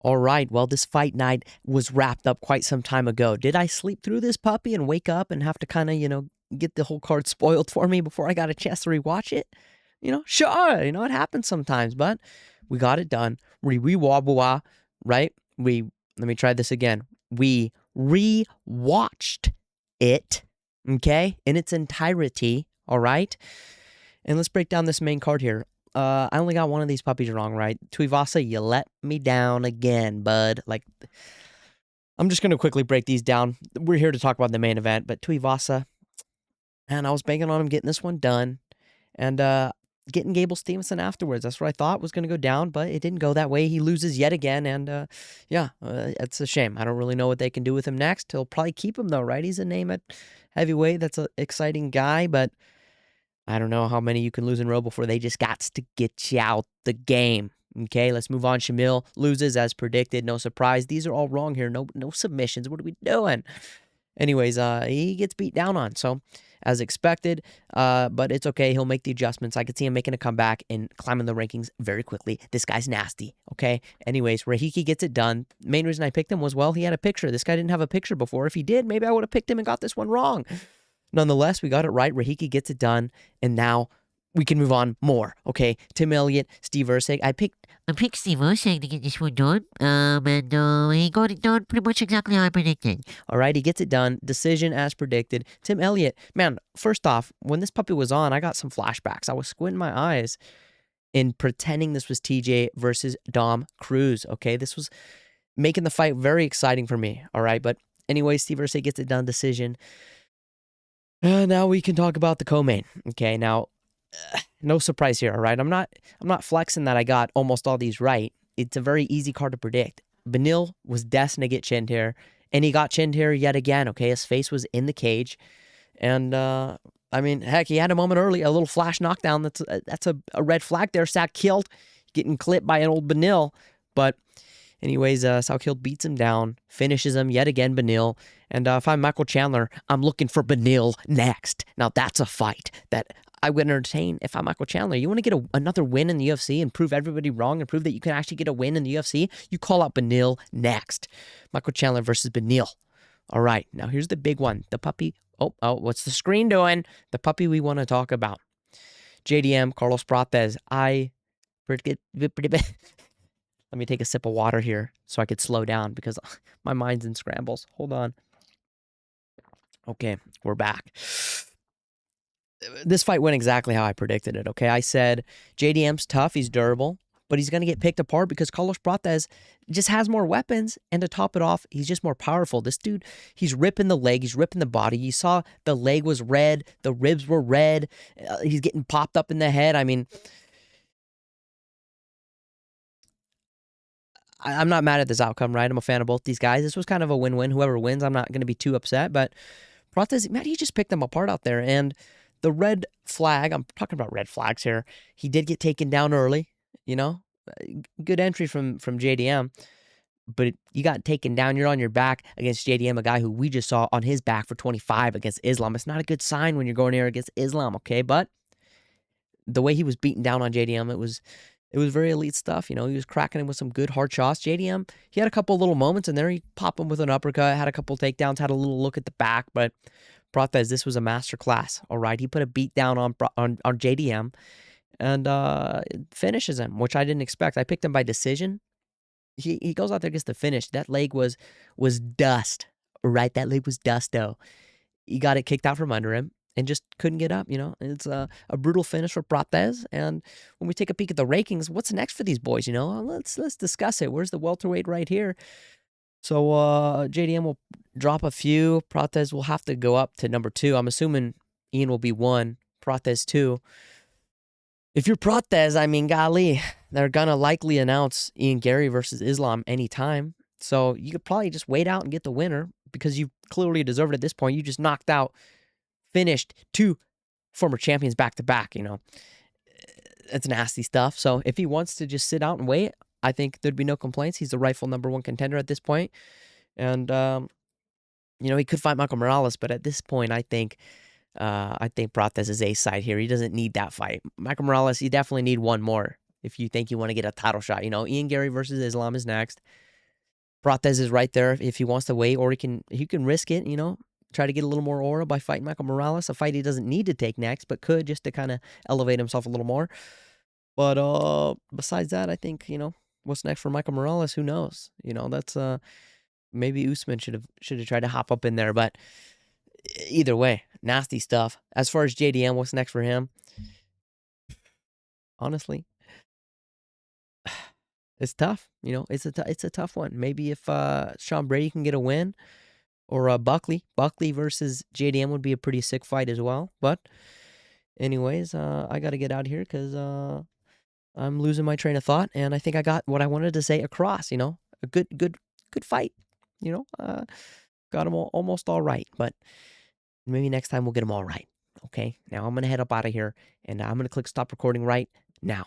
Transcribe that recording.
All right, well, this fight night was wrapped up quite some time ago. Did I sleep through this puppy and wake up and have to kind of, get the whole card spoiled for me before I got a chance to rewatch it? Sure, it happens sometimes, but we got it done. Right? Let me try this again. We re-watched it, okay, in its entirety, all right? And let's break down this main card here. I only got one of these puppies wrong, right? Tuivasa, you let me down again, bud. Like, I'm just going to quickly break these down. We're here to talk about the main event, but Tuivasa, and I was banking on him getting this one done and getting Gable Stevenson afterwards. That's what I thought was going to go down, but it didn't go that way. He loses yet again, and it's a shame. I don't really know what they can do with him next. He'll probably keep him, though, right? He's a name at heavyweight. That's an exciting guy, but I don't know how many you can lose in a row before they just got to get you out the game. Okay, let's move on. Shamil loses as predicted. No surprise. These are all wrong here. No submissions. What are we doing? Anyways, he gets beat down on. So, as expected, but it's okay. He'll make the adjustments. I could see him making a comeback and climbing the rankings very quickly. This guy's nasty, okay? Anyways, Rahiki gets it done. Main reason I picked him was, well, he had a picture. This guy didn't have a picture before. If he did, maybe I would have picked him and got this one wrong. Nonetheless, we got it right. Rahiki gets it done, and now we can move on more. Okay, Tim Elliott, Steve Erceg. I picked Steve Erceg to get this one done, and he got it done pretty much exactly how I predicted. All right, he gets it done. Decision as predicted. Tim Elliott, man, first off, when this puppy was on, I got some flashbacks. I was squinting my eyes and pretending this was TJ versus Dom Cruz. Okay, this was making the fight very exciting for me. All right, but anyway, Steve Erceg gets it done. Decision. Now we can talk about the co-main. Okay, now no surprise here, all right? I'm not flexing that I got almost all these right. It's a very easy card to predict. Benil was destined to get chinned here, and he got chinned here yet again, okay? His face was in the cage, and I mean, heck, he had a moment early, a little flash knockdown. That's a red flag there. Salkild getting clipped by an old Benil, but anyways, Salkild beats him down, finishes him yet again, Benil. And if I'm Michael Chandler, I'm looking for Benil next. Now, that's a fight that I would entertain if I'm Michael Chandler. You want to get another win in the UFC and prove everybody wrong and prove that you can actually get a win in the UFC? You call out Benil next. Michael Chandler versus Benil. All right, now here's the big one. The puppy. Oh, what's the screen doing? The puppy we want to talk about. JDM, Carlos Prates. Let me take a sip of water here so I could slow down because my mind's in scrambles. Hold on. Okay, we're back. This fight went exactly how I predicted it, okay? I said JDM's tough, he's durable, but he's going to get picked apart because Carlos Prates just has more weapons, and to top it off, he's just more powerful. This dude, he's ripping the leg, he's ripping the body. You saw the leg was red, the ribs were red, he's getting popped up in the head. I mean, I'm not mad at this outcome, right? I'm a fan of both these guys. This was kind of a win-win. Whoever wins, I'm not going to be too upset, but Prates, man, he just picked them apart out there, and the red flag, I'm talking about red flags here, he did get taken down early, good entry from JDM, but you got taken down, you're on your back against JDM, a guy who we just saw on his back for 25 against Islam. It's not a good sign when you're going here against Islam, okay? But the way he was beaten down on JDM, it was very elite stuff. He was cracking him with some good hard shots. JDM, he had a couple little moments in there. He popped him with an uppercut, had a couple takedowns, had a little look at the back, but Prates, this was a masterclass, all right? He put a beat down on JDM and finishes him, which I didn't expect. I picked him by decision. He goes out there, gets the finish. That leg was dust, right? That leg was dusto. He got it kicked out from under him and just couldn't get up, It's a brutal finish for Prates. And when we take a peek at the rankings, what's next for these boys, Let's discuss it. Where's the welterweight right here? So JDM will drop a few. Prates will have to go up to number 2. I'm assuming Ian will be 1, Prates 2. If you're Prates, I mean, golly, they're going to likely announce Ian Gary versus Islam anytime. So you could probably just wait out and get the winner because you clearly deserve it at this point. You just knocked out, finished 2 former champions back-to-back, It's nasty stuff. So if he wants to just sit out and wait, I think there'd be no complaints. He's the rightful number 1 contender at this point. And, he could fight Michael Morales, but at this point, I think Prates is ace side here. He doesn't need that fight. Michael Morales, you definitely need one more if you think you want to get a title shot. Ian Gary versus Islam is next. Prates is right there if he wants to wait, or he can risk it, try to get a little more aura by fighting Michael Morales, a fight he doesn't need to take next, but could just to kind of elevate himself a little more. But besides that, I think, what's next for Michael Morales, who knows? That's maybe Usman should have tried to hop up in there, but either way, nasty stuff. As far as JDM, what's next for him? Honestly, it's tough. It's a tough one. Maybe if Sean Brady can get a win, or Buckley versus JDM would be a pretty sick fight as well. But anyways, I got to get out of here because I'm losing my train of thought, and I think I got what I wanted to say across. A good fight. Got them almost all right, but maybe next time we'll get them all right. Okay, now I'm gonna head up out of here, and I'm gonna click stop recording right now.